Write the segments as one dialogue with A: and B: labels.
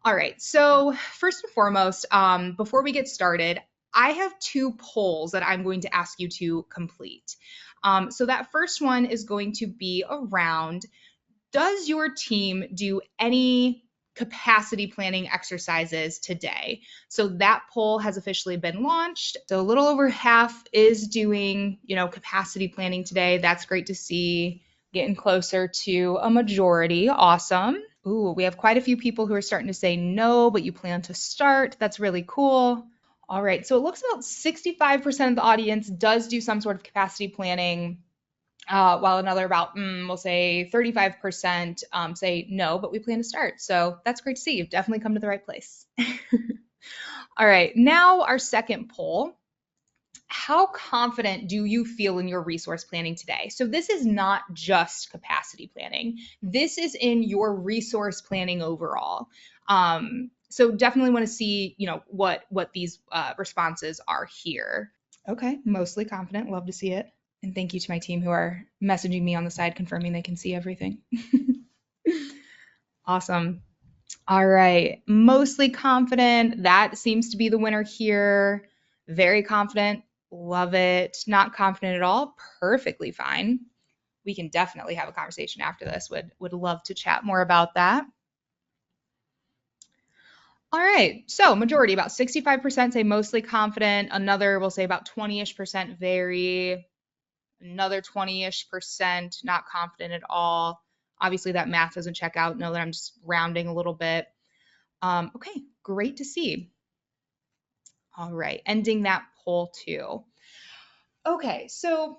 A: All right, so first and foremost, before we get started, I have two polls that I'm going to ask you to complete. So that first one is going to be around, does your team do any capacity planning exercises today? So that poll has officially been launched. So a little over half is doing, capacity planning today. That's great to see. Getting closer to a majority. Awesome. Ooh, we have quite a few people who are starting to say no, but you plan to start. That's really cool. All right, so it looks about 65% of the audience does do some sort of capacity planning, while another about, we'll say 35% say no, but we plan to start. So that's great to see. You've definitely come to the right place. All right, now our second poll. How confident do you feel in your resource planning today? So this is not just capacity planning. This is in your resource planning overall. So definitely want to see, what these responses are here. Okay, mostly confident. Love to see it. And thank you to my team who are messaging me on the side confirming they can see everything. Awesome. All right, mostly confident. That seems to be the winner here. Very confident. Love it. Not confident at all. Perfectly fine. We can definitely have a conversation after this. Would love to chat more about that. All right, so majority, about 65% say mostly confident. Another will say about 20-ish% very. Another 20-ish% not confident at all. Obviously that math doesn't check out. Know that I'm just rounding a little bit. Okay, great to see. All right, ending that poll too. Okay, so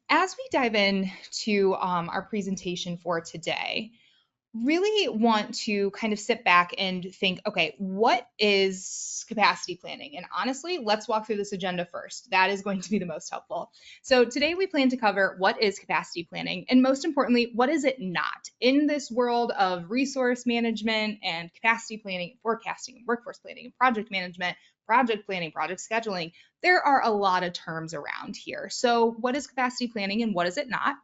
A: as we dive into our presentation for today, really want to kind of sit back and think, okay, what is capacity planning? And honestly, let's walk through this agenda first. That is going to be the most helpful. So today we plan to cover what is capacity planning, and most importantly, what is it not? In this world of resource management and capacity planning, forecasting, workforce planning, and project management, project planning, project scheduling, there are a lot of terms around here. So what is capacity planning and what is it not?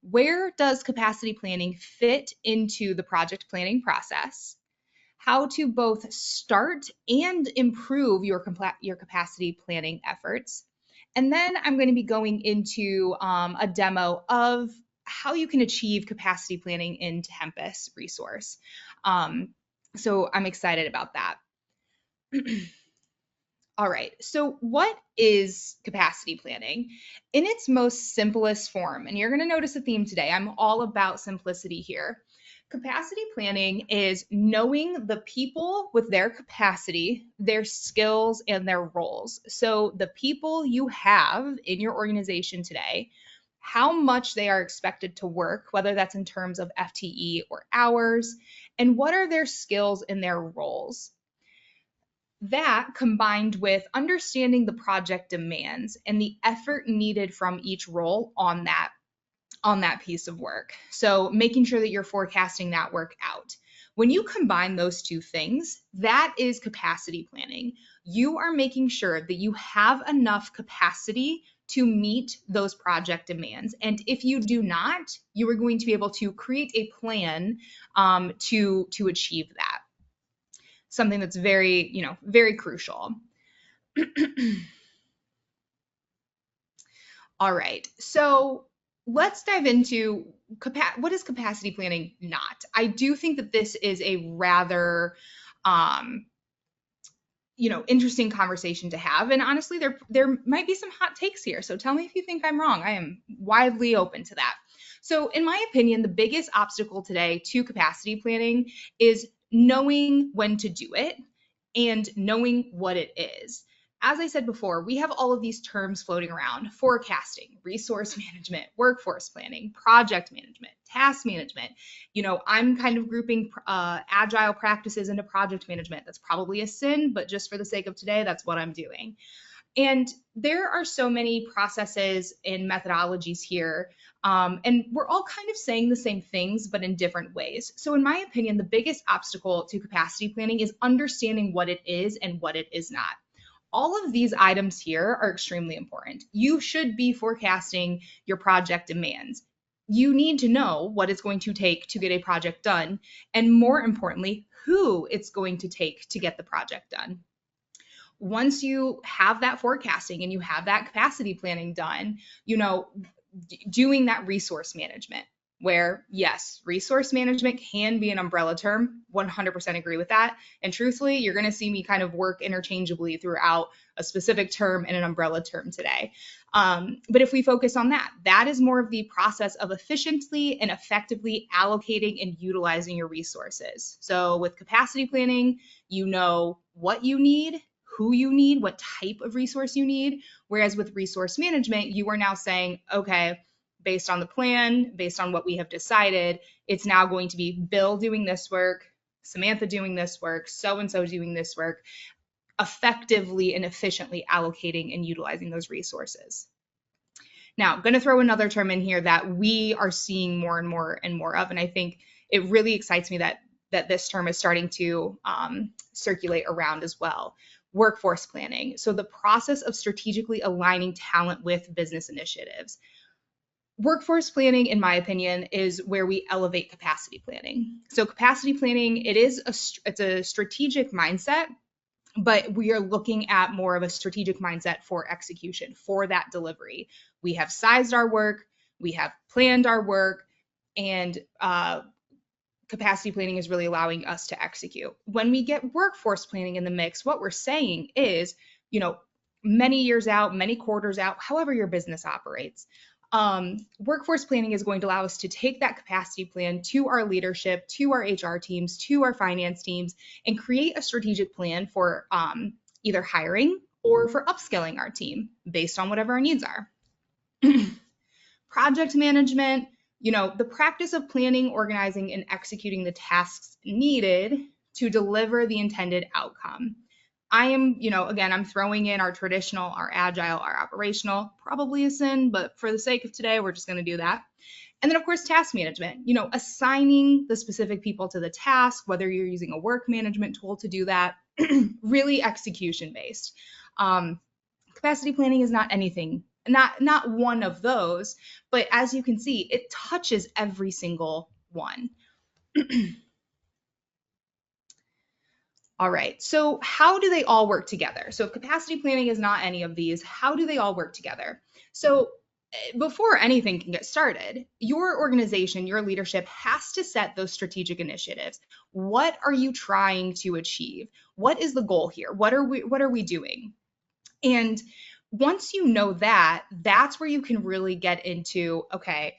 A: Where does capacity planning fit into the project planning process? How to both start and improve your capacity planning efforts. And then I'm going to be going into a demo of how you can achieve capacity planning in Tempus Resource. So I'm excited about that. All right, so what is capacity planning? In its most simplest form, and you're going to notice a theme today, I'm all about simplicity here. Capacity planning is knowing the people with their capacity, their skills, and their roles. So the people you have in your organization today, how much they are expected to work, whether that's in terms of FTE or hours, and what are their skills and their roles. That, combined with understanding the project demands and the effort needed from each role on that piece of work. So making sure that you're forecasting that work out. When you combine those two things, that is capacity planning. You are making sure that you have enough capacity to meet those project demands. And if you do not, you are going to be able to create a plan to achieve that. Something that's very, very crucial. All right, so let's dive into what is capacity planning not? I do think that this is a rather, interesting conversation to have. And honestly, there might be some hot takes here. So tell me if you think I'm wrong. I am widely open to that. So in my opinion, the biggest obstacle today to capacity planning is knowing when to do it and knowing what it is. As I said before, we have all of these terms floating around: forecasting, resource management, workforce planning, project management, task management. I'm kind of grouping agile practices into project management. That's probably a sin, but just for the sake of today, that's what I'm doing. And there are so many processes and methodologies here, and we're all kind of saying the same things, but in different ways. So in my opinion, the biggest obstacle to capacity planning is understanding what it is and what it is not. All of these items here are extremely important. You should be forecasting your project demands. you need to know what it's going to take to get a project done, and more importantly, who it's going to take to get the project done. Once you have that forecasting and you have that capacity planning done, doing that resource management, where yes, resource management can be an umbrella term, 100% agree with that. And truthfully, you're going to see me kind of work interchangeably throughout a specific term and an umbrella term today. But if we focus on that, that is more of the process of efficiently and effectively allocating and utilizing your resources. So with capacity planning, you know what you need, who you need, what type of resource you need. Whereas with resource management, you are now saying, okay, based on the plan, based on what we have decided, it's now going to be Bill doing this work, Samantha doing this work, so-and-so doing this work, effectively and efficiently allocating and utilizing those resources. Now, I'm going to throw another term in here that we are seeing more and more of, and I think it really excites me that this term is starting to circulate around as well. Workforce planning. So the process of strategically aligning talent with business initiatives. Workforce planning, in my opinion, is where we elevate capacity planning. So capacity planning, it's a strategic mindset, but we are looking at more of a strategic mindset for execution, for that delivery. We have sized our work, we have planned our work, and capacity planning is really allowing us to execute. When we get workforce planning in the mix, what we're saying is, many years out, many quarters out, however your business operates, workforce planning is going to allow us to take that capacity plan to our leadership, to our HR teams, to our finance teams, and create a strategic plan for either hiring or for upskilling our team based on whatever our needs are. Project management, the practice of planning, organizing, and executing the tasks needed to deliver the intended outcome. I am, again, I'm throwing in our traditional, our agile, our operational, probably a sin, but for the sake of today, we're just going to do that. And then, of course, task management, assigning the specific people to the task, whether you're using a work management tool to do that, really execution based. Capacity planning is not anything, not one of those, but as you can see, it touches every single one. All right, so how do they all work together? So if capacity planning is not any of these, how do they all work together? So before anything can get started, your organization, your leadership has to set those strategic initiatives. What are you trying to achieve? What is the goal here? What are we doing? And once you know that, that's where you can really get into, okay,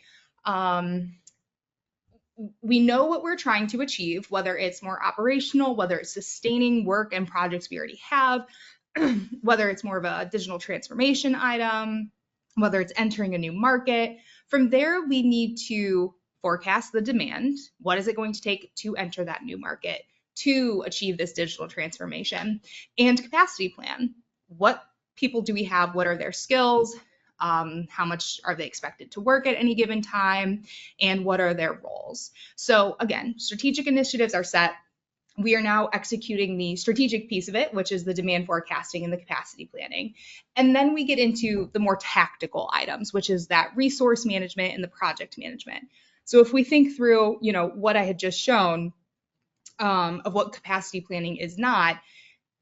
A: we know what we're trying to achieve, whether it's more operational, whether it's sustaining work and projects we already have, whether it's more of a digital transformation item, whether it's entering a new market. From there, we need to forecast the demand. What is it going to take to enter that new market, to achieve this digital transformation? And capacity plan. What people do we have? What are their skills? How much are they expected to work at any given time? And what are their roles? So again, strategic initiatives are set. We are now executing the strategic piece of it, which is the demand forecasting and the capacity planning. And then we get into the more tactical items, which is that resource management and the project management. So if we think through, what I had just shown of what capacity planning is not,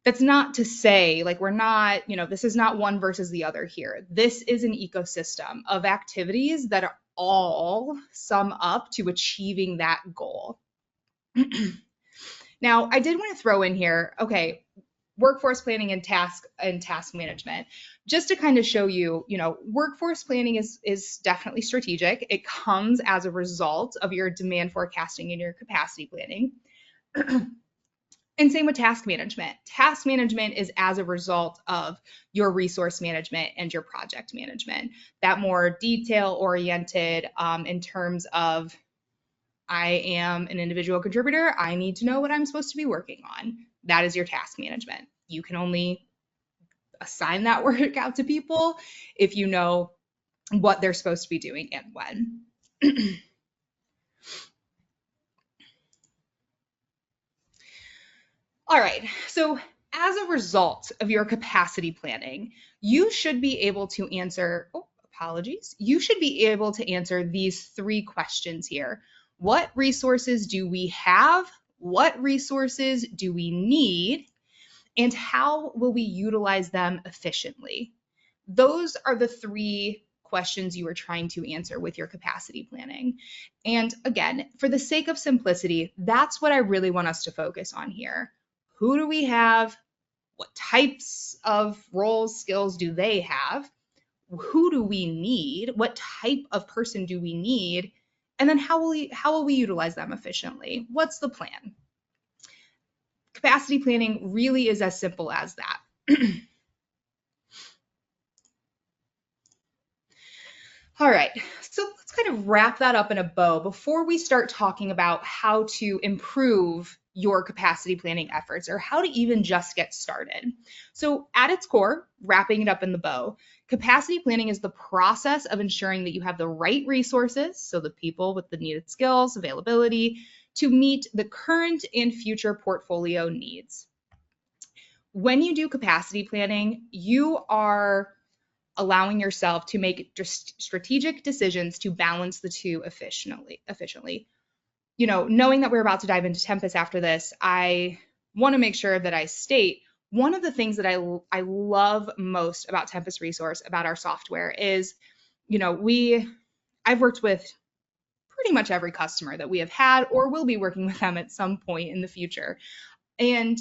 A: that's not to say like we're not, this is not one versus the other here. This is an ecosystem of activities that are all sum up to achieving that goal. Now, I did want to throw in here, okay, workforce planning and task management, just to kind of show you, workforce planning is definitely strategic. It comes as a result of your demand forecasting and your capacity planning. And same with task management. Task management is as a result of your resource management and your project management. That more detail-oriented in terms of, I am an individual contributor. I need to know what I'm supposed to be working on. That is your task management. You can only assign that work out to people if you know what they're supposed to be doing and when. All right, so as a result of your capacity planning, you should be able to answer, apologies, you should be able to answer these 3 questions here. What resources do we have? What resources do we need? And how will we utilize them efficiently? Those are the 3 questions you are trying to answer with your capacity planning. And again, for the sake of simplicity, that's what I really want us to focus on here. Who do we have? What types of roles, skills do they have? Who do we need? What type of person do we need? And then how will we utilize them efficiently? What's the plan? Capacity planning really is as simple as that. All right, so let's kind of wrap that up in a bow before we start talking about how to improve your capacity planning efforts or how to even just get started. So at its core, wrapping it up in the bow, capacity planning is the process of ensuring that you have the right resources, so the people with the needed skills, availability, to meet the current and future portfolio needs. When you do capacity planning, you are allowing yourself to make strategic decisions to balance the two efficiently. You know, knowing that we're about to dive into Tempus after this, I want to make sure that I state one of the things that I love most about Tempus Resource, about our software is, you know, I've worked with pretty much every customer that we have had or will be working with them at some point in the future. And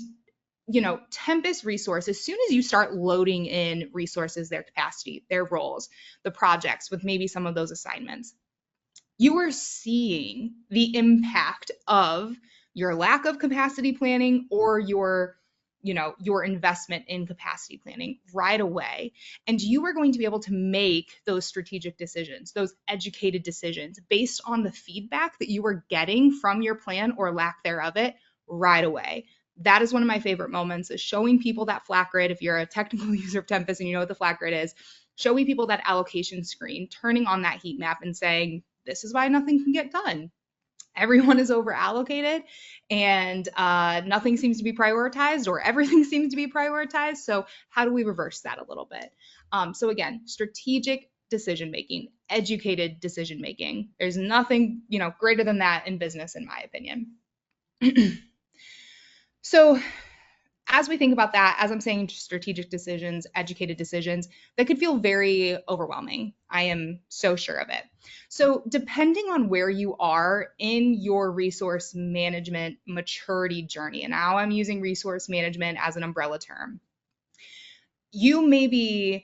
A: you know, Tempus Resource, as soon as you start loading in resources, their capacity, their roles, the projects with maybe some of those assignments, you are seeing the impact of your lack of capacity planning or your investment in capacity planning right away. And you are going to be able to make those strategic decisions, those educated decisions based on the feedback that you are getting from your plan or lack thereof it right away. That is one of my favorite moments, is showing people that flat grid. If you're a technical user of Tempus and you know what the flat grid is, showing people that allocation screen, turning on that heat map and saying, this is why nothing can get done. Everyone is over allocated and nothing seems to be prioritized, or everything seems to be prioritized. So how do we reverse that a little bit? So again, strategic decision-making, educated decision-making. There's nothing, greater than that in business, in my opinion. So as we think about that, as I'm saying, strategic decisions, educated decisions, that could feel very overwhelming. I am so sure of it. So depending on where you are in your resource management maturity journey, and now I'm using resource management as an umbrella term, you may be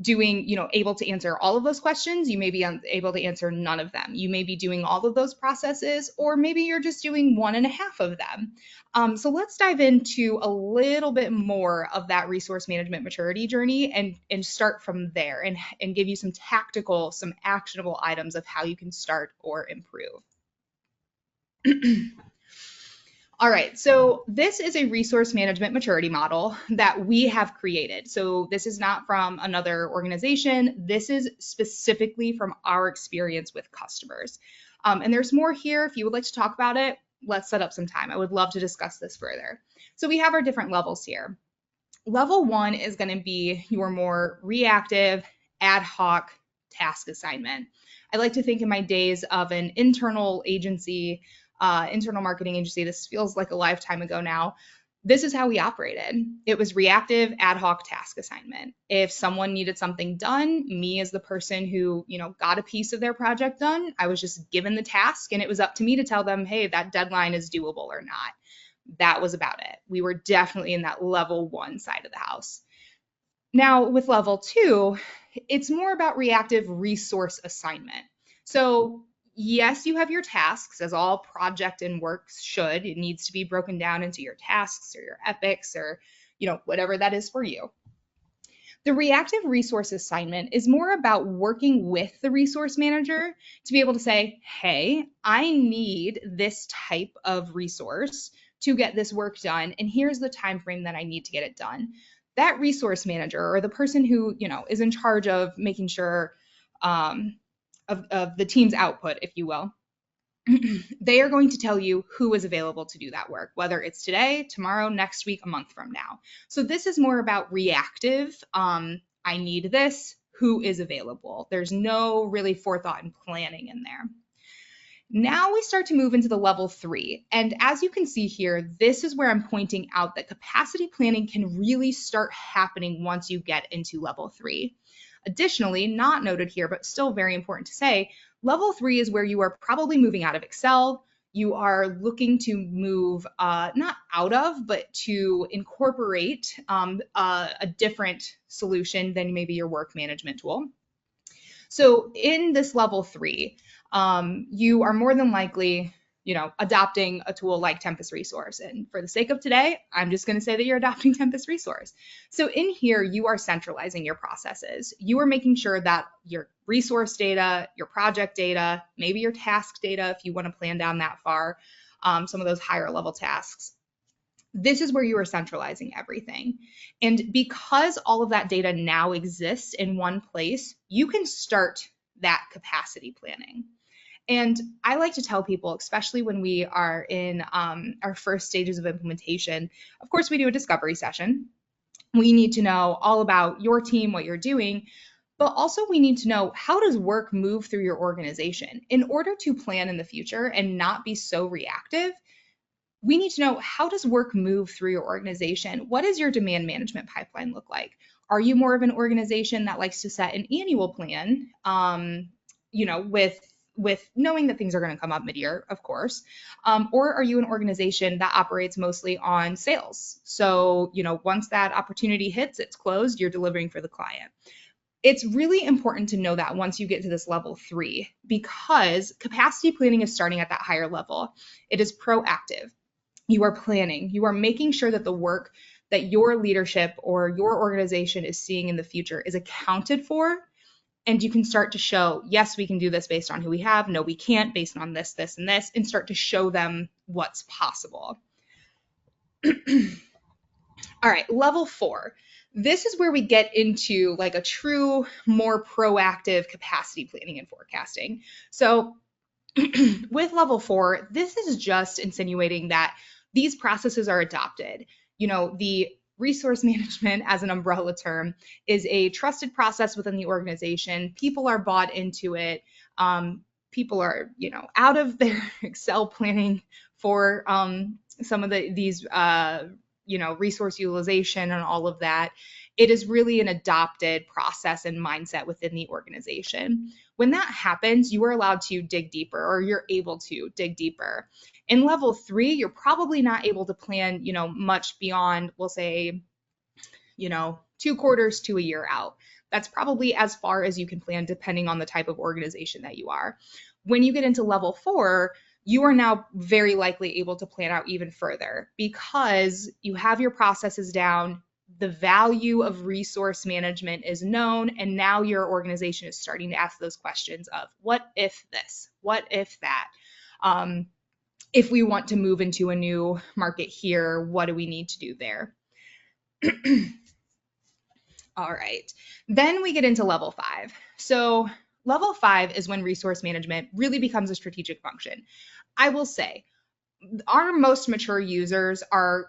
A: able to answer all of those questions. You may be able to answer none of them. You may be doing all of those processes, or maybe you're just doing 1.5 of them. So let's dive into a little bit more of that resource management maturity journey and start from there and give you some tactical, some actionable items of how you can start or improve. All right, so this is a resource management maturity model that we have created. So this is not from another organization. This is specifically from our experience with customers. And there's more here. If you would like to talk about it, let's set up some time. I would love to discuss this further. So we have our different levels here. Level 1 is going to be your more reactive, ad hoc task assignment. I like to think in my days of an internal agency, internal marketing agency, this feels like a lifetime ago now. This is how we operated. It was reactive, ad hoc task assignment. If someone needed something done, me as the person who, got a piece of their project done, I was just given the task and it was up to me to tell them, hey, that deadline is doable or not. That was about it. We were definitely in that level 1 side of the house. Now with level 2, it's more about reactive resource assignment. So yes, you have your tasks, as all project and works should. It needs to be broken down into your tasks or your epics or, whatever that is for you. The reactive resource assignment is more about working with the resource manager to be able to say, hey, I need this type of resource to get this work done, and here's the time frame that I need to get it done. That resource manager, or the person who, is in charge of making sure of the team's output, if you will, they are going to tell you who is available to do that work, whether it's today, tomorrow, next week, a month from now. So this is more about reactive. I need this. who is available. There's no really forethought and planning in there. Now we start to move into the level 3. And as you can see here, this is where I'm pointing out that capacity planning can really start happening once you get into level 3. Additionally, not noted here, but still very important to say, level 3 is where you are probably moving out of Excel. You are looking to move, not out of, but to incorporate a different solution than maybe your work management tool. So in this level 3, you are more than likely, adopting a tool like Tempus Resource. And for the sake of today, I'm just going to say that you're adopting Tempus Resource. So in here, you are centralizing your processes. You are making sure that your resource data, your project data, maybe your task data, if you want to plan down that far, some of those higher level tasks. This is where you are centralizing everything. And because all of that data now exists in one place, you can start that capacity planning. And I like to tell people, especially when we are in our first stages of implementation, of course, we do a discovery session. We need to know all about your team, what you're doing, but also we need to know, how does work move through your organization? In order to plan in the future and not be so reactive, we need to know, how does work move through your organization? What does your demand management pipeline look like? Are you more of an organization that likes to set an annual plan, with knowing that things are going to come up mid-year, of course, or are you an organization that operates mostly on sales? So, once that opportunity hits, it's closed, you're delivering for the client. It's really important to know that once you get to this level 3, because capacity planning is starting at that higher level. It is proactive. You are planning. You are making sure that the work that your leadership or your organization is seeing in the future is accounted for. And you can start to show, yes, we can do this based on who we have. No, we can't based on this, this, and this, and start to show them what's possible. All right, level 4. This is where we get into like a true, more proactive capacity planning and forecasting. So with level 4, this is just insinuating that these processes are adopted. The resource management as an umbrella term is a trusted process within the organization. People are bought into it. People are, out of their Excel planning for some of these resource utilization and all of that. It is really an adopted process and mindset within the organization. When that happens, you are allowed to dig deeper, or you're able to dig deeper. In level 3, you're probably not able to plan, much beyond, we'll say, 2 quarters to a year out. That's probably as far as you can plan, depending on the type of organization that you are. When you get into level 4, you are now very likely able to plan out even further, because you have your processes down. The value of resource management is known, and now your organization is starting to ask those questions of, what if this? What if that? If we want to move into a new market here, what do we need to do there? All right, then we get into level 5. So level 5 is when resource management really becomes a strategic function. I will say our most mature users are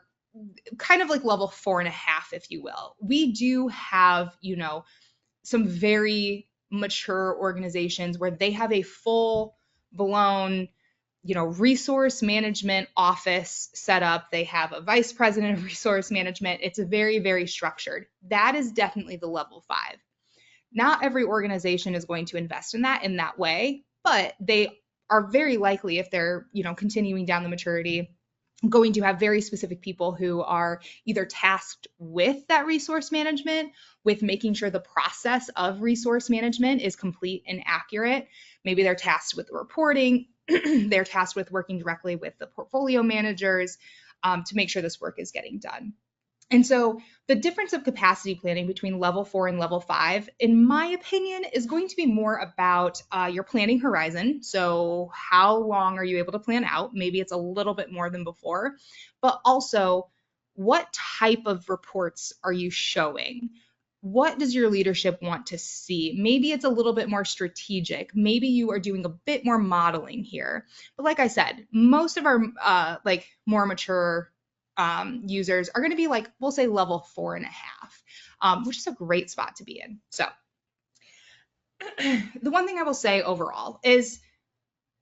A: kind of like level 4.5, if you will. We do have, some very mature organizations where they have a full blown, resource management office set up. They have a vice president of resource management. It's a very, very structured. That is definitely the level 5. Not every organization is going to invest in that way, but they are very likely, if they're, continuing down the maturity, going to have very specific people who are either tasked with that resource management, with making sure the process of resource management is complete and accurate. Maybe they're tasked with the reporting. They're tasked with working directly with the portfolio managers to make sure this work is getting done. And so the difference of capacity planning between level 4 and level 5, in my opinion, is going to be more about your planning horizon. So how long are you able to plan out? Maybe it's a little bit more than before, but also what type of reports are you showing? What does your leadership want to see? Maybe it's a little bit more strategic. Maybe you are doing a bit more modeling here. But like I said, most of our more mature users are going to be we'll say level 4.5, which is a great spot to be in. So The one thing I will say overall is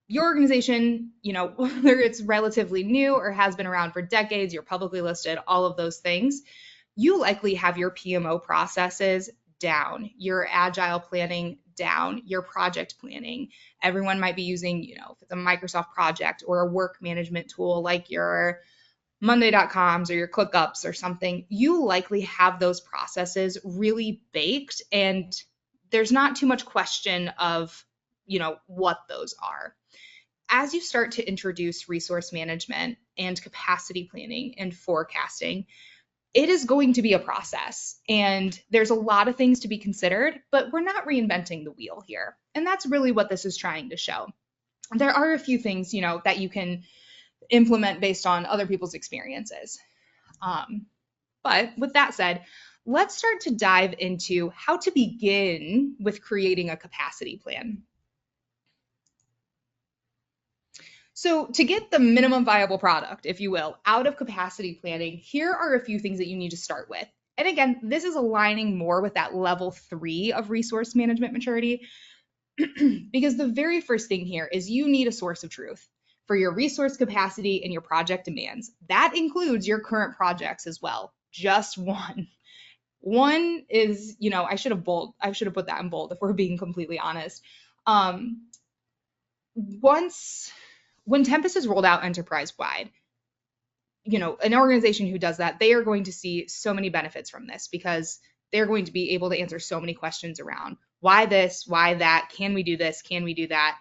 A: your organization, whether it's relatively new or has been around for decades, you're publicly listed, all of those things, you likely have your PMO processes down, your agile planning down, your project planning. Everyone might be using, if it's a Microsoft project or a work management tool like your Monday.coms or your ClickUps or something, you likely have those processes really baked, and there's not too much question of, what those are. As you start to introduce resource management and capacity planning and forecasting, it is going to be a process, and there's a lot of things to be considered, but we're not reinventing the wheel here. And that's really what this is trying to show. There are a few things, that you can implement based on other people's experiences. But with that said, let's start to dive into how to begin with creating a capacity plan. So to get the minimum viable product, if you will, out of capacity planning, here are a few things that you need to start with. And again, this is aligning more with that level 3 of resource management maturity, because the very first thing here is you need a source of truth for your resource capacity and your project demands. That includes your current projects as well. Just one. One is, I should have put that in bold if we're being completely honest. When Tempus is rolled out enterprise-wide, an organization who does that, they are going to see so many benefits from this, because they're going to be able to answer so many questions around why this, why that, can we do this, can we do that?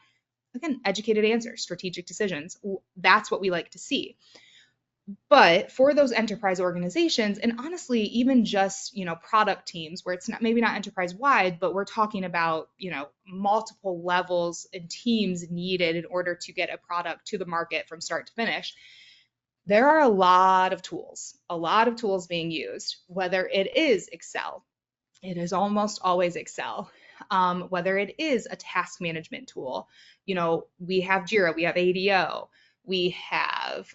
A: Again, educated answers, strategic decisions. That's what we like to see. But for those enterprise organizations, and honestly, even just, product teams where it's maybe not enterprise wide, but we're talking about, multiple levels and teams needed in order to get a product to the market from start to finish, there are a lot of tools being used, whether it is Excel. It is almost always Excel. Whether it is a task management tool, we have Jira, we have ADO, we have,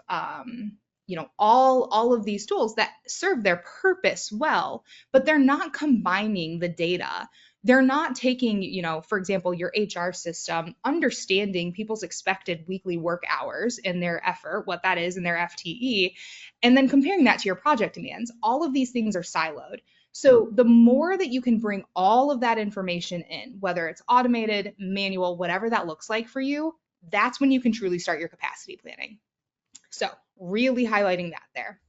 A: all of these tools that serve their purpose well, but they're not combining the data. They're not taking, for example, your HR system, understanding people's expected weekly work hours and their effort, what that is in their FTE, and then comparing that to your project demands. All of these things are siloed. So the more that you can bring all of that information in, whether it's automated, manual, whatever that looks like for you, that's when you can truly start your capacity planning. So really highlighting that there.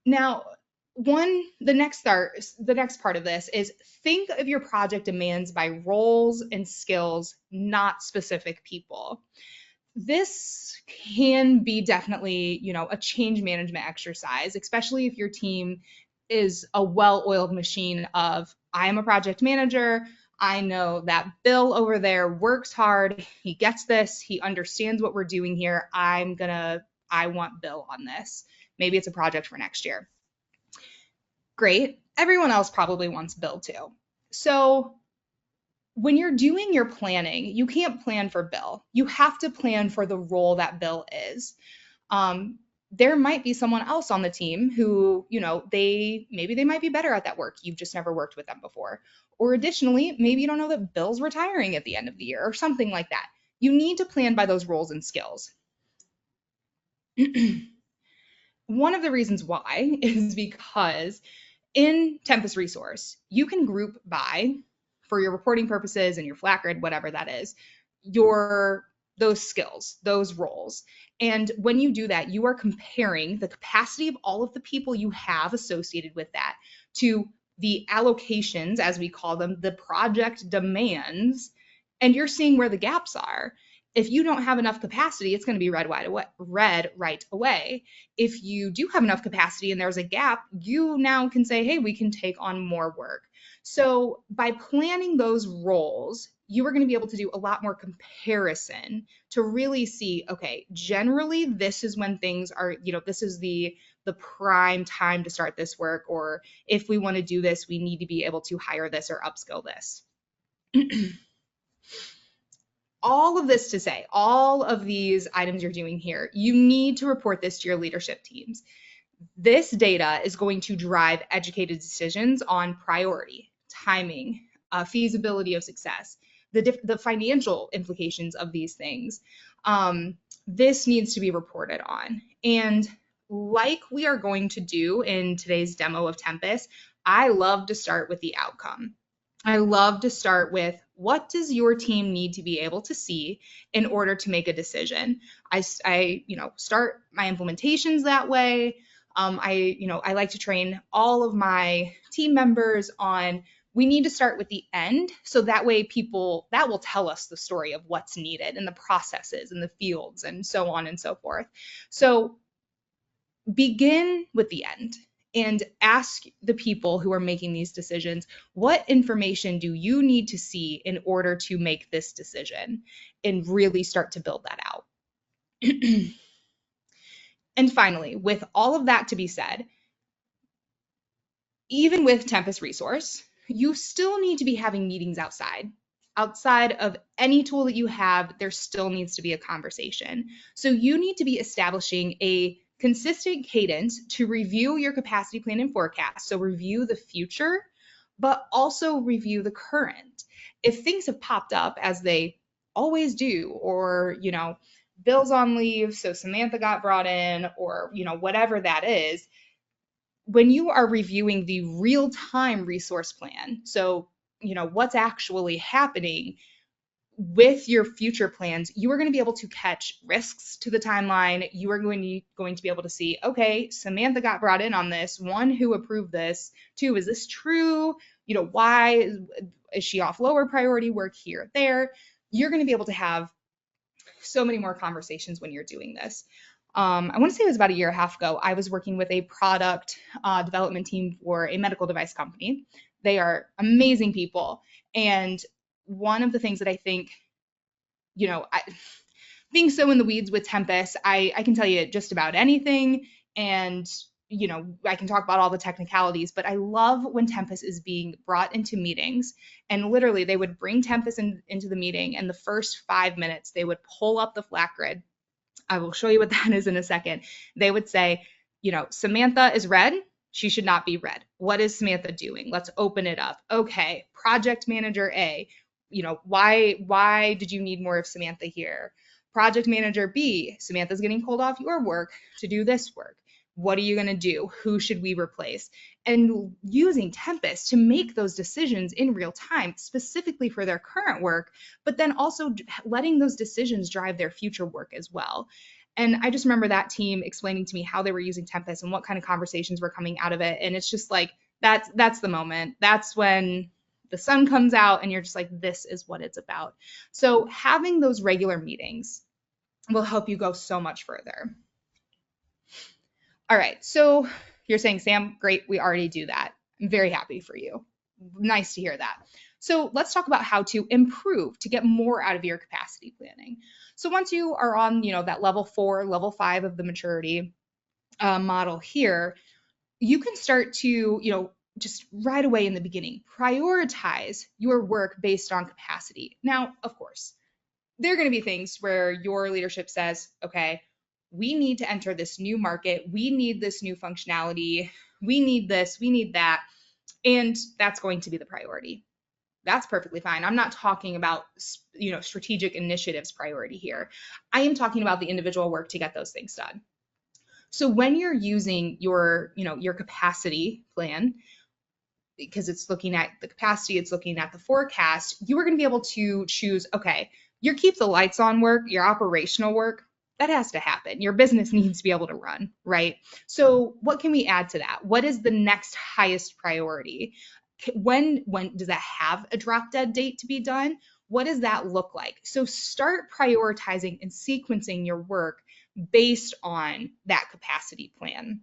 A: Now, the next part of this is think of your project demands by roles and skills, not specific people. This can be definitely, a change management exercise, especially if your team is a well-oiled machine of, I am a project manager, I know that Bill over there works hard, he gets this, he understands what we're doing here, I want Bill on this. Maybe it's a project for next year. Great. Everyone else probably wants Bill too. So when you're doing your planning, you can't plan for Bill. You have to plan for the role that Bill is. There might be someone else on the team who, maybe they might be better at that work. You've just never worked with them before. Or additionally, maybe you don't know that Bill's retiring at the end of the year or something like that. You need to plan by those roles and skills. One of the reasons why is because in Tempus Resource, you can group by, for your reporting purposes and your flat grid, whatever that is, those skills, those roles. And when you do that, you are comparing the capacity of all of the people you have associated with that to the allocations, as we call them, the project demands, and you're seeing where the gaps are. If you don't have enough capacity, it's going to be red right away. If you do have enough capacity and there's a gap, you now can say, hey, we can take on more work. So by planning those roles, you are going to be able to do a lot more comparison to really see, okay, generally this is when things are, this is the prime time to start this work, or if we want to do this, we need to be able to hire this or upskill this. All of this to say, all of these items you're doing here, you need to report this to your leadership teams. This data is going to drive educated decisions on priority, timing, feasibility of success, the financial implications of these things. This needs to be reported on. And like we are going to do in today's demo of Tempus, I love to start with the outcome. I love to start with, what does your team need to be able to see in order to make a decision? I start my implementations that way. I like to train all of my team members on, we need to start with the end, so that way that will tell us the story of what's needed and the processes and the fields and so on and so forth. So begin with the end and ask the people who are making these decisions, what information do you need to see in order to make this decision, and really start to build that out. And finally, with all of that to be said, even with Tempus Resource, you still need to be having meetings outside. Outside of any tool that you have, there still needs to be a conversation. So you need to be establishing a consistent cadence to review your capacity plan and forecast. So review the future, but also review the current. If things have popped up, as they always do, or, Bill's on leave, so Samantha got brought in, or, whatever that is, when you are reviewing the real-time resource plan, so, what's actually happening with your future plans, you are going to be able to catch risks to the timeline. You are going to be able to see, okay, Samantha got brought in on this. 1, who approved this? 2, is this true? Why is she off lower priority work here, there? You're going to be able to have so many more conversations when you're doing this. I want to say it was about a year and a half ago, I was working with a product development team for a medical device company. They are amazing people. And one of the things that I think, being so in the weeds with Tempus, I can tell you just about anything. And, I can talk about all the technicalities, but I love when Tempus is being brought into meetings, and literally they would bring Tempus into the meeting, and the first 5 minutes, they would pull up the flat grid. I will show you what that is in a second. They would say, Samantha is red. She should not be red. What is Samantha doing? Let's open it up. Okay, project manager A, why did you need more of Samantha here? Project manager B, Samantha's getting pulled off your work to do this work. What are you going to do? Who should we replace? And using Tempus to make those decisions in real time, specifically for their current work, but then also letting those decisions drive their future work as well. And I just remember that team explaining to me how they were using Tempus and what kind of conversations were coming out of it. And it's just like, that's the moment. That's when the sun comes out and you're just like, this is what it's about. So having those regular meetings will help you go so much further. All right, so you're saying, Sam, great, we already do that. I'm very happy for you. Nice to hear that. So let's talk about how to improve to get more out of your capacity planning. So once you are on, that level 4, level 5 of the maturity model here, you can start to, just right away in the beginning, prioritize your work based on capacity. Now, of course, there are going to be things where your leadership says, okay, we need to enter this new market. We need this new functionality. We need this, we need that. And that's going to be the priority. That's perfectly fine. I'm not talking about, strategic initiatives priority here. I am talking about the individual work to get those things done. So when you're using your capacity plan, because it's looking at the capacity, it's looking at the forecast, you are going to be able to choose, okay, your keep the lights on work, your operational work, that has to happen. Your business needs to be able to run, right? So what can we add to that? What is the next highest priority? When does that have a drop dead date to be done? What does that look like? So start prioritizing and sequencing your work based on that capacity plan.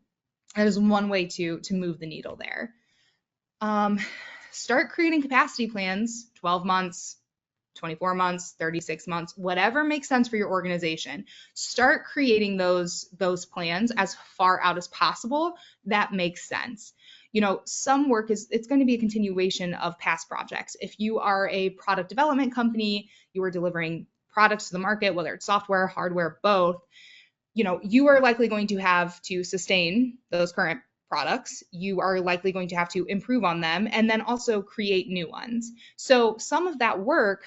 A: That is one way to move the needle there. Start creating capacity plans, 12 months, 24 months, 36 months, whatever makes sense for your organization. Start creating those plans as far out as possible. That makes sense. Some work it's going to be a continuation of past projects. If you are a product development company, you are delivering products to the market, whether it's software, hardware, both, you are likely going to have to sustain those current products, you are likely going to have to improve on them and then also create new ones. So some of that work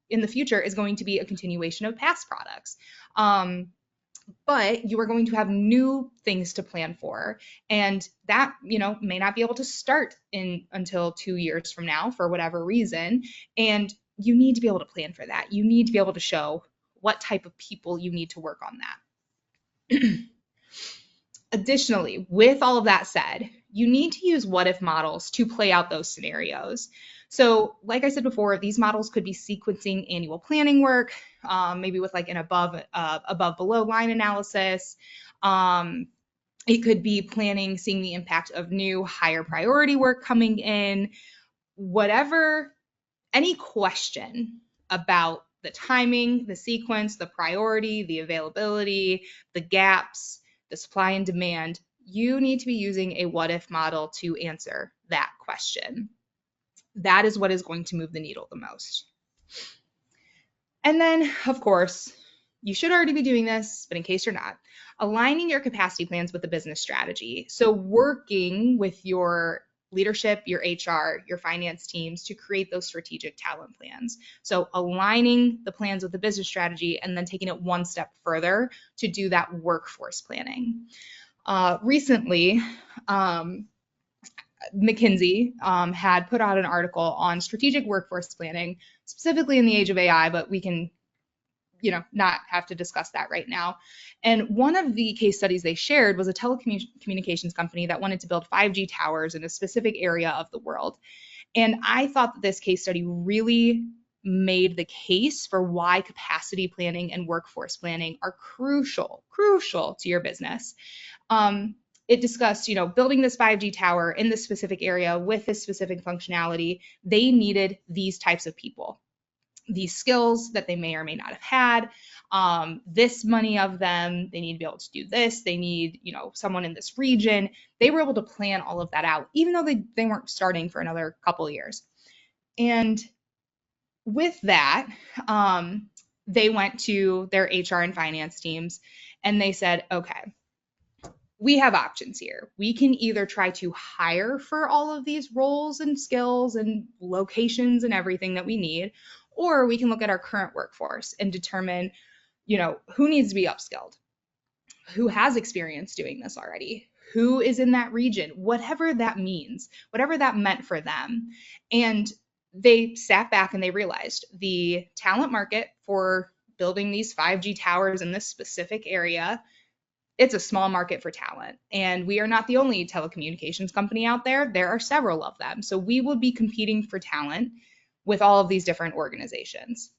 A: in the future is going to be a continuation of past products. But you are going to have new things to plan for. And that, may not be able to start until 2 years from now for whatever reason. And you need to be able to plan for that. You need to be able to show what type of people you need to work on that. Additionally, with all of that said, you need to use what if models to play out those scenarios. So like I said before, these models could be sequencing annual planning work, maybe with like an above below line analysis. It could be planning, seeing the impact of new higher priority work coming in, whatever, any question about the timing, the sequence, the priority, the availability, the gaps, the supply and demand, you need to be using a what if model to answer that question. That is what is going to move the needle the most. And then, of course, you should already be doing this, but in case you're not, aligning your capacity plans with the business strategy. So working with your leadership, your HR, your finance teams to create those strategic talent plans. So aligning the plans with the business strategy and then taking it one step further to do that workforce planning. Recently, McKinsey had put out an article on strategic workforce planning, specifically in the age of AI, but we can not have to discuss that right now. And one of the case studies they shared was a telecommunications company that wanted to build 5G towers in a specific area of the world. And I thought that this case study really made the case for why capacity planning and workforce planning are crucial to your business. It discussed, building this 5G tower in this specific area with this specific functionality. They needed these types of people, these skills that they may or may not have had, this many of them, they need to be able to do this, they need, someone in this region. They were able to plan all of that out, even though they weren't starting for another couple of years. And with that, they went to their HR and finance teams and they said, okay, we have options here. We can either try to hire for all of these roles and skills and locations and everything that we need, or we can look at our current workforce and determine, who needs to be upskilled, who has experience doing this already, who is in that region, whatever that means, whatever that meant for them. And they sat back and they realized the talent market for building these 5G towers in this specific area, it's a small market for talent. And we are not the only telecommunications company out there. There are several of them. So we will be competing for talent with all of these different organizations.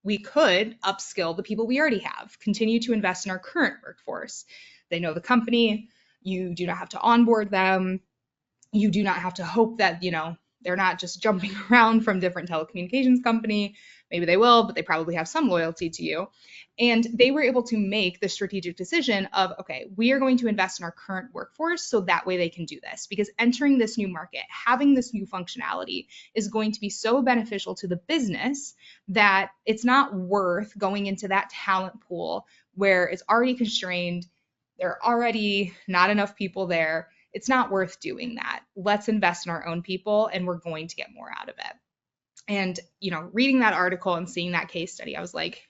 A: We could upskill the people we already have, continue to invest in our current workforce. They know the company. You do not have to onboard them. You do not have to hope that, they're not just jumping around from different telecommunications company. Maybe they will, but they probably have some loyalty to you. And they were able to make the strategic decision of, okay, we are going to invest in our current workforce so that way they can do this. Because entering this new market, having this new functionality is going to be so beneficial to the business that it's not worth going into that talent pool where it's already constrained. There are already not enough people there. It's not worth doing that. Let's invest in our own people and we're going to get more out of it. And, reading that article and seeing that case study, I was like,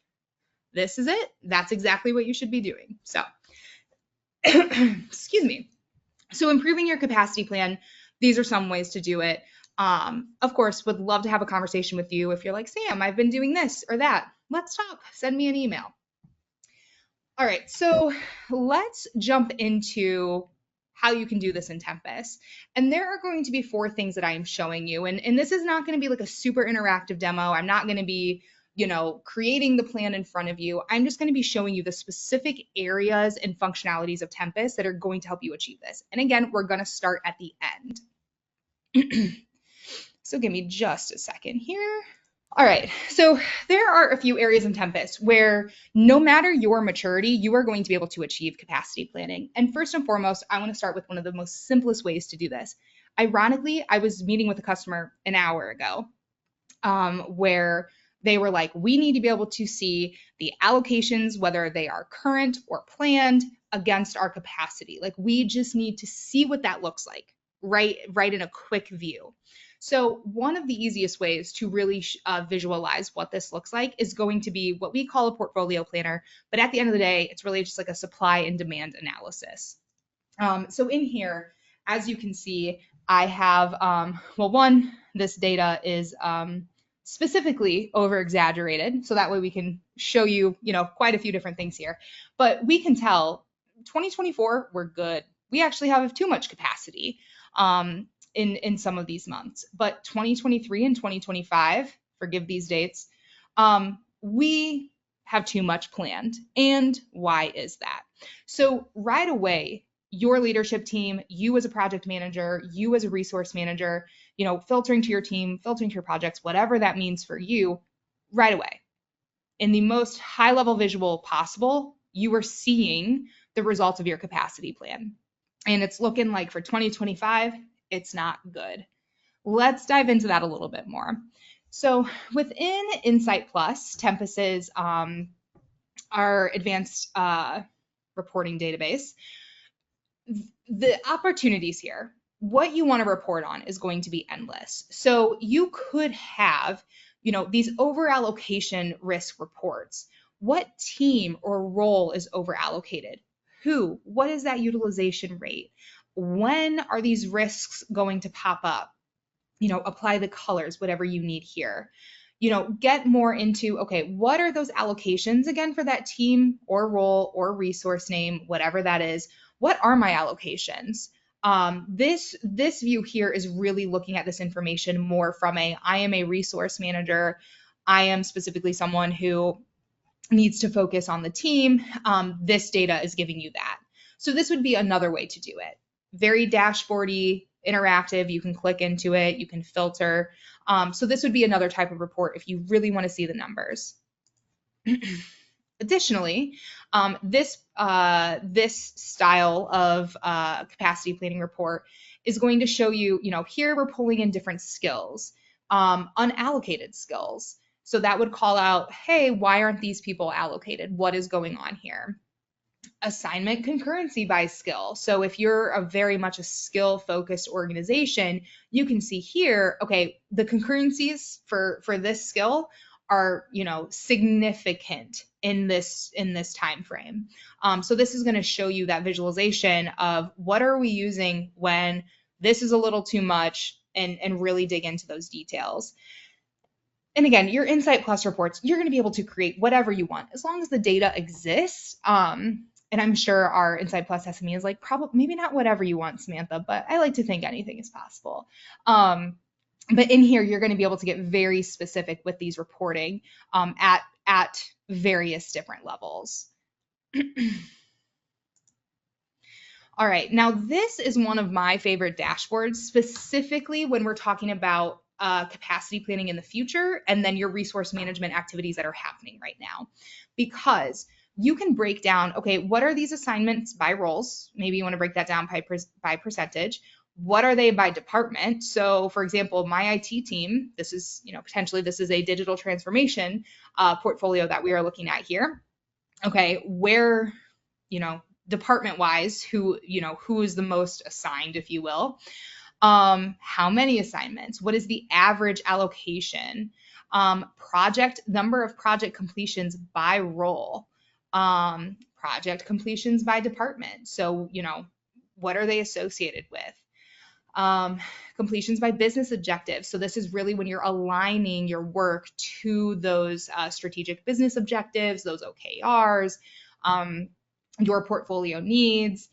A: this is it. That's exactly what you should be doing. So, excuse me. So improving your capacity plan, these are some ways to do it. Of course, would love to have a conversation with you. If you're like, Sam, I've been doing this or that, let's talk. Send me an email. All right, so let's jump into how you can do this in Tempus. And there are going to be 4 things that I am showing you. And this is not going to be like a super interactive demo. I'm not going to be, creating the plan in front of you. I'm just going to be showing you the specific areas and functionalities of Tempus that are going to help you achieve this. And again, we're going to start at the end. So give me just a second here. All right, so there are a few areas in Tempus where no matter your maturity, you are going to be able to achieve capacity planning. And first and foremost, I want to start with one of the most simplest ways to do this. Ironically, I was meeting with a customer an hour ago where they were like, we need to be able to see the allocations, whether they are current or planned, against our capacity. Like we just need to see what that looks like, right in a quick view. So one of the easiest ways to really visualize what this looks like is going to be what we call a portfolio planner. But at the end of the day, it's really just like a supply and demand analysis. So in here, as you can see, I have, well, one, this data is specifically over exaggerated. So that way we can show you, quite a few different things here. But we can tell 2024, we're good. We actually have too much capacity in some of these months. But 2023 and 2025, forgive these dates, we have too much planned. And why is that? So right away, your leadership team, you as a project manager, you as a resource manager, filtering to your team, filtering to your projects, whatever that means for you, right away. In the most high-level visual possible, you are seeing the results of your capacity plan. And it's looking like for 2025, it's not good. Let's dive into that a little bit more. So within Insight Plus, Tempus's our advanced reporting database, the opportunities here, what you want to report on is going to be endless. So you could have, these over allocation risk reports. What team or role is over allocated? Who? What is that utilization rate? When are these risks going to pop up? Apply the colors, whatever you need here. Get more into, okay, what are those allocations again for that team or role or resource name, whatever that is? What are my allocations? This view here is really looking at this information more from I am a resource manager. I am specifically someone who needs to focus on the team. This data is giving you that. So this would be another way to do it. Very dashboardy, interactive. You can click into it. You can filter. So this would be another type of report if you really want to see the numbers. Additionally, this style of capacity planning report is going to show you, here we're pulling in different skills, unallocated skills. So that would call out, hey, why aren't these people allocated? What is going on here? Assignment concurrency by skill. So if you're very much a skill-focused organization, you can see here, okay, the concurrencies for this skill are, significant in this time frame. So this is going to show you that visualization of what are we using when this is a little too much, and really dig into those details. And again, your Insight Plus reports, you're going to be able to create whatever you want as long as the data exists. And I'm sure our Insight Plus SME is like, probably maybe not whatever you want, Samantha, but I like to think anything is possible. But in here, you're going to be able to get very specific with these reporting at various different levels. All right, now this is one of my favorite dashboards, specifically when we're talking about capacity planning in the future, and then your resource management activities that are happening right now. Because you can break down, okay, what are these assignments by roles? Maybe you want to break that down by percentage. What are they by department? So for example, my IT team, this is, potentially this is a digital transformation portfolio that we are looking at here. Okay, where, department wise, who is the most assigned, if you will. How many assignments? What is the average allocation? Number of project completions by role. Project completions by department. So, what are they associated with? Completions by business objectives. So this is really when you're aligning your work to those strategic business objectives, those OKRs, your portfolio needs,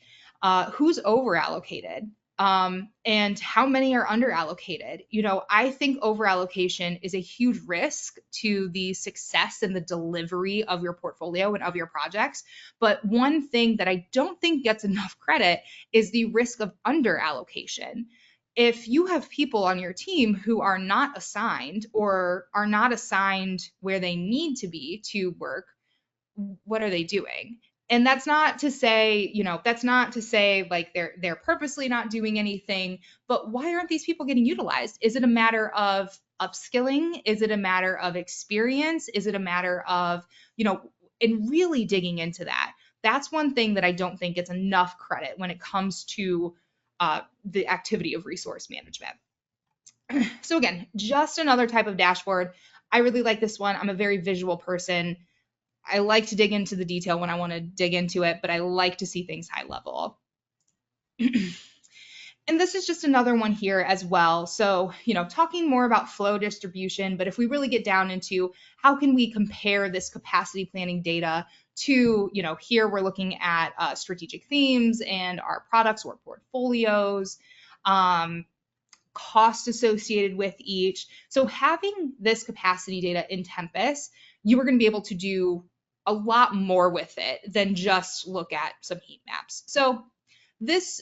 A: who's over allocated. And how many are under allocated? I think over allocation is a huge risk to the success and the delivery of your portfolio and of your projects. But one thing that I don't think gets enough credit is the risk of under allocation. If you have people on your team who are not assigned or are not assigned where they need to be to work, what are they doing? And that's not to say, like they're purposely not doing anything, but why aren't these people getting utilized? Is it a matter of upskilling? Is it a matter of experience? Is it a matter of, and really digging into that? That's one thing that I don't think gets enough credit when it comes to the activity of resource management. So again, just another type of dashboard. I really like this one. I'm a very visual person. I like to dig into the detail when I want to dig into it, but I like to see things high level. And this is just another one here as well. So, talking more about flow distribution, but if we really get down into how can we compare this capacity planning data to, here we're looking at strategic themes and our products or portfolios, cost associated with each. So having this capacity data in Tempus, you are going to be able to do a lot more with it than just look at some heat maps. So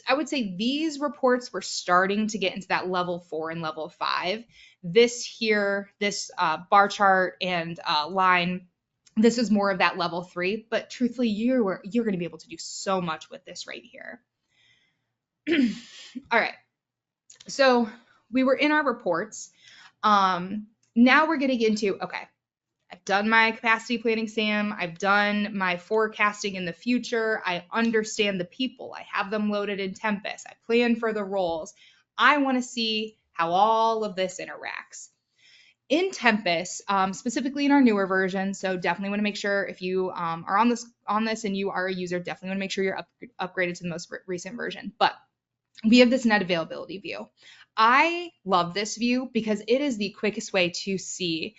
A: I would say these reports were starting to get into that level 4 and level 5. This here, this bar chart and line, this is more of that level 3, but truthfully, you're going to be able to do so much with this right here. All right. So we were in our reports. Now we're getting into, okay, I've done my capacity planning, Sam. I've done my forecasting in the future. I understand the people. I have them loaded in Tempus. I plan for the roles. I want to see how all of this interacts. In Tempus, specifically in our newer version, so definitely want to make sure if you are on this and you are a user, definitely want to make sure you're upgraded to the most recent version. But we have this net availability view. I love this view because it is the quickest way to see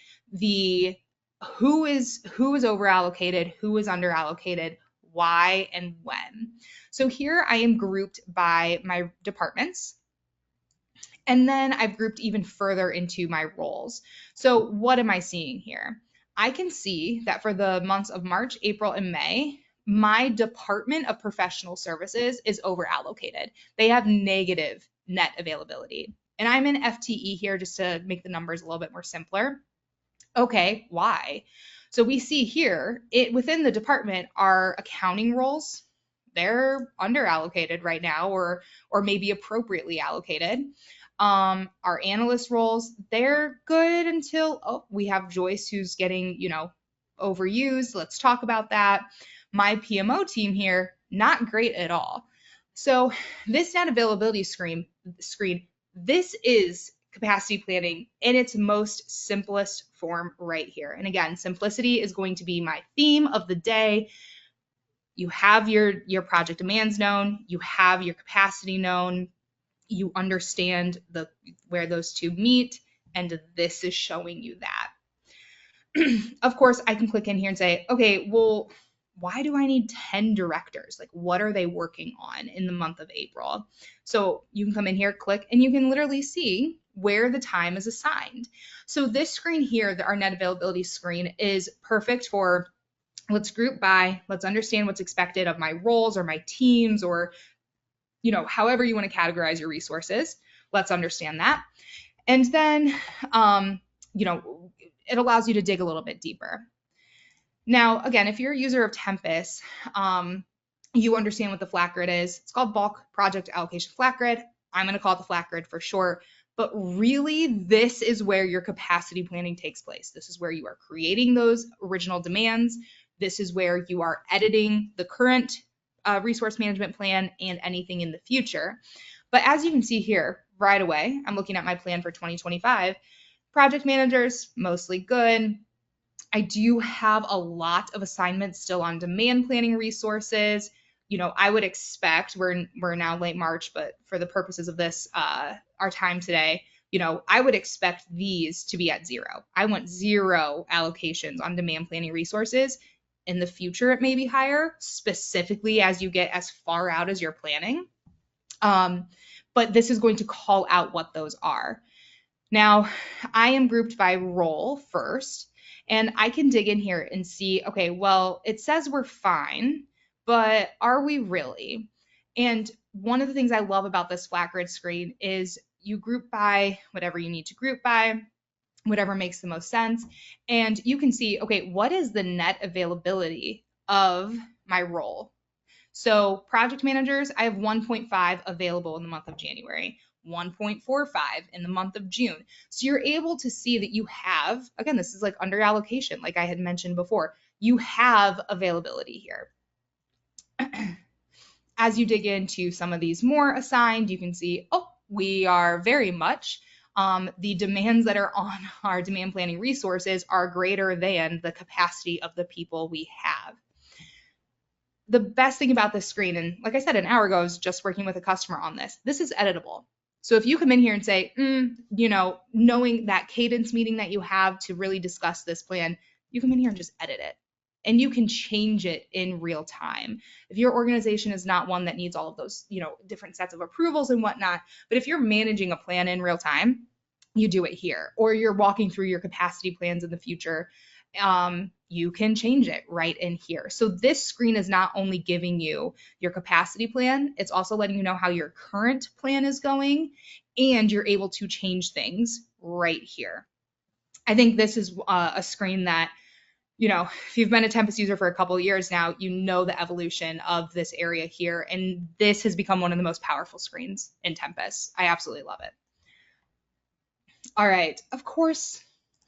A: who is over allocated, who is under allocated, why, and when. So here I am grouped by my departments. And then I've grouped even further into my roles. So what am I seeing here? I can see that for the months of March, April, and May, my Department of Professional Services is over allocated. They have negative net availability. And I'm in FTE here just to make the numbers a little bit more simpler. Okay, why? So we see here, within the department, our accounting roles, they're under allocated right now or maybe appropriately allocated. Our analyst roles, they're good until, we have Joyce who's getting, overused. Let's talk about that. My PMO team here, not great at all. So this net availability screen, this is capacity planning in its most simplest form right here. And again, simplicity is going to be my theme of the day. You have your project demands known, you have your capacity known, you understand where those two meet, and this is showing you that. Of course, I can click in here and say, okay, well, why do I need 10 directors? Like, what are they working on in the month of April? So you can come in here, click, and you can literally see where the time is assigned. So this screen here, our net availability screen, is perfect for let's group by, let's understand what's expected of my roles or my teams or, however you want to categorize your resources. Let's understand that. And then, it allows you to dig a little bit deeper. Now, again, if you're a user of Tempus, you understand what the flat grid is. It's called bulk project allocation flat grid. I'm going to call it the flat grid for short. But really, this is where your capacity planning takes place. This is where you are creating those original demands. This is where you are editing the current resource management plan and anything in the future. But as you can see here, right away, I'm looking at my plan for 2025. Project managers, mostly good. I do have a lot of assignments still on demand planning resources. I would expect, we're now late March, but for the purposes of this, our time today, I would expect these to be at 0. I want 0 allocations on demand planning resources. In the future, it may be higher, specifically as you get as far out as you're planning. But this is going to call out what those are. Now, I am grouped by role first, and I can dig in here and see, okay, well, it says we're fine, but are we really? And one of the things I love about this flat grid screen is you group by whatever you need to group by, whatever makes the most sense. And you can see, okay, what is the net availability of my role? So project managers, I have 1.5 available in the month of January, 1.45 in the month of June. So you're able to see that you have, again, this is like under allocation, like I had mentioned before, you have availability here. As you dig into some of these more assigned, you can see, oh, we are very much, the demands that are on our demand planning resources are greater than the capacity of the people we have. The best thing about this screen, and like I said, an hour ago, I was just working with a customer on this. This is editable. So if you come in here and say, knowing that cadence meeting that you have to really discuss this plan, you come in here and just edit it. And you can change it in real time. If your organization is not one that needs all of those, different sets of approvals and whatnot, but if you're managing a plan in real time, you do it here. Or you're walking through your capacity plans in the future, you can change it right in here. So this screen is not only giving you your capacity plan, it's also letting you know how your current plan is going, and you're able to change things right here. I think this is a screen that, if you've been a Tempus user for a couple of years now, you know the evolution of this area here, and this has become one of the most powerful screens in Tempus. I absolutely love it. All right, of course,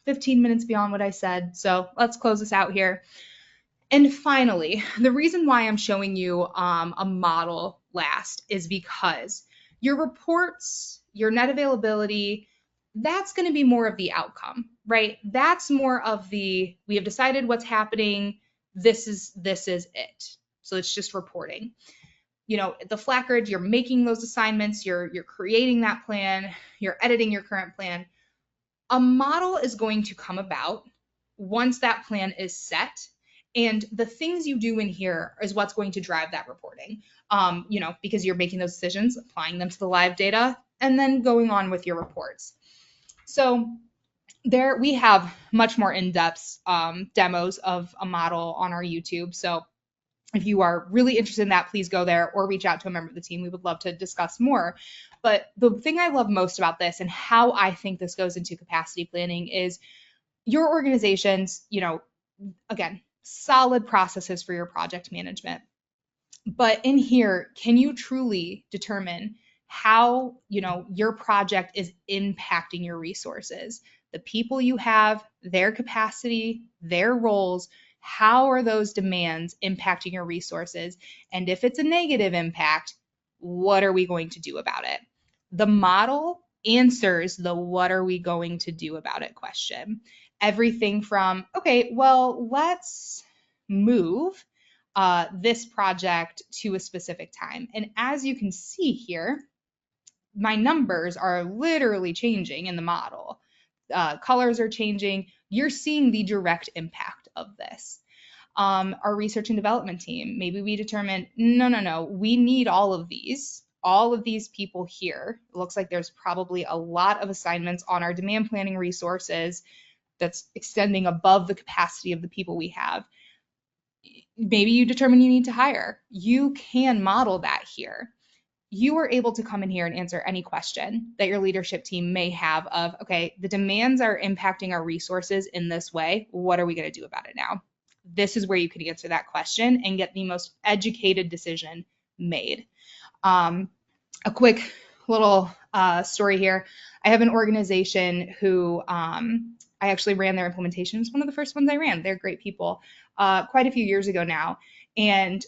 A: 15 minutes beyond what I said, so let's close this out here. And finally, the reason why I'm showing you a model last is because your reports, your net availability, that's going to be more of the outcome, right? That's more of the, we have decided what's happening. This is it. So it's just reporting. The flat grid, you're making those assignments, you're creating that plan, you're editing your current plan. A model is going to come about once that plan is set. And the things you do in here is what's going to drive that reporting, because you're making those decisions, applying them to the live data, and then going on with your reports. So there we have much more in-depth demos of a model on our YouTube. So if you are really interested in that, please go there or reach out to a member of the team. We would love to discuss more. But the thing I love most about this and how I think this goes into capacity planning is your organization's, again, solid processes for your project management. But in here, can you truly determine how, your project is impacting your resources, the people you have, their capacity, their roles? How are those demands impacting your resources? And if it's a negative impact, what are we going to do about it? The model answers the what are we going to do about it question. Everything from, okay, well, let's move this project to a specific time. And as you can see here, my numbers are literally changing in the model. Colors are changing. You're seeing the direct impact of this. Our research and development team, maybe we determine, no, we need all of these people here. It looks like there's probably a lot of assignments on our demand planning resources that's extending above the capacity of the people we have. Maybe you determine you need to hire. You can model that here. You are able to come in here and answer any question that your leadership team may have of, okay, the demands are impacting our resources in this way. What are we going to do about it now? This is where you can answer that question and get the most educated decision made. A quick little story here. I have an organization who I actually ran their implementation. It was one of the first ones I ran. They're great people, quite a few years ago now. And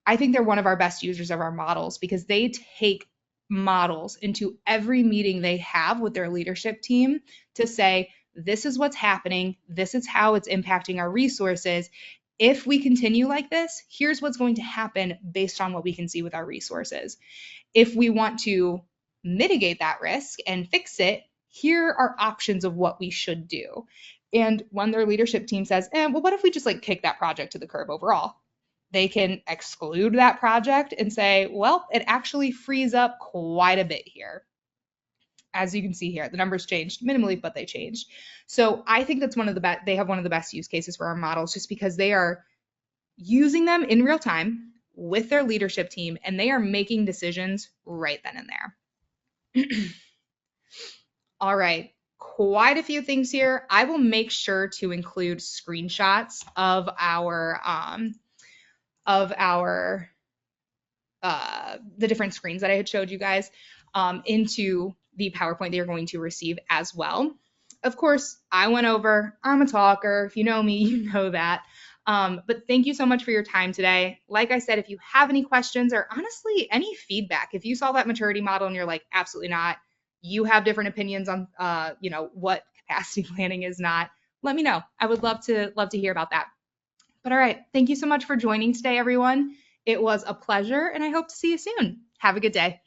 A: I think they're one of our best users of our models because they take models into every meeting they have with their leadership team to say, this is what's happening. This is how it's impacting our resources. If we continue like this, here's what's going to happen based on what we can see with our resources. If we want to mitigate that risk and fix it, here are options of what we should do. And when their leadership team says, well, what if we just kick that project to the curb overall? They can exclude that project and say, well, it actually frees up quite a bit here. As you can see here, the numbers changed minimally, but they changed. So I think that's one of the best, they have one of the best use cases for our models just because they are using them in real time with their leadership team and they are making decisions right then and there. All right, quite a few things here. I will make sure to include screenshots of the different screens that I had showed you guys into the PowerPoint that you're going to receive as well. Of course, I went over, I'm a talker. If you know me, you know that. But thank you so much for your time today. Like I said, if you have any questions or honestly any feedback, if you saw that maturity model and you're like, absolutely not, you have different opinions on, what capacity planning is not, let me know. I would love to hear about that. But all right, thank you so much for joining today, everyone. It was a pleasure, and I hope to see you soon. Have a good day.